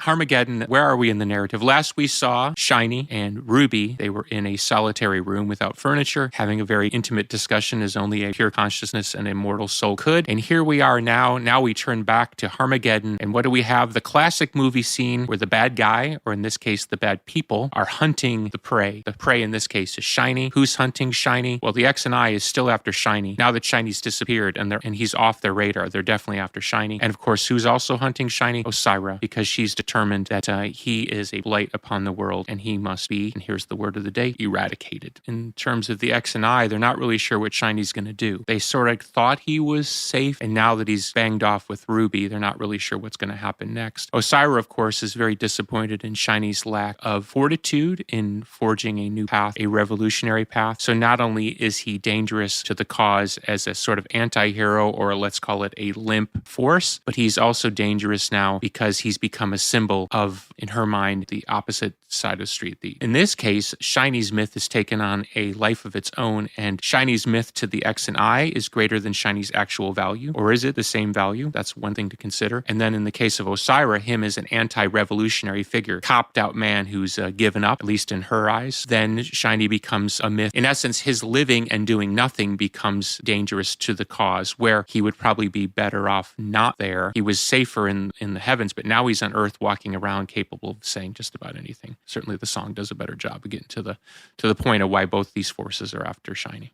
Harmageddon, where are we in the narrative? Last we saw Shiny and Ruby. They were in a solitary room without furniture, having a very intimate discussion as only a pure consciousness and immortal soul could. And here we are now. Now we turn back to Harmageddon. And what do we have? The classic movie scene where the bad guy, or in this case, the bad people, are hunting the prey. The prey in this case is Shiny. Who's hunting Shiny? Well, the X and I is still after Shiny. Now that Shiny's disappeared and he's off their radar, they're definitely after Shiny. And of course, who's also hunting Shiny? Osira, because she's determined that he is a blight upon the world and he must be, and here's the word of the day, eradicated. In terms of the X and I, they're not really sure what Shiny's going to do. They sort of thought he was safe, and now that he's banged off with Ruby, they're not really sure what's going to happen next. Osira, of course, is very disappointed in Shiny's lack of fortitude in forging a new path, a revolutionary path. So not only is he dangerous to the cause as a sort of anti-hero, or let's call it a limp force, but he's also dangerous now because he's become a symbol of, in her mind, the opposite side of the street. In this case, Shiny's myth has taken on a life of its own, and Shiny's myth to the X and I is greater than Shiny's actual value. Or is it the same value? That's one thing to consider. And then in the case of Osira, him as an anti-revolutionary figure, copped out man who's given up, at least in her eyes, then Shiny becomes a myth. In essence, his living and doing nothing becomes dangerous to the cause, where he would probably be better off not there. He was safer in the heavens, but now he's on Earth walking around capable of saying just about anything. Certainly the song does a better job of getting to the point of why both these forces are after Shiny.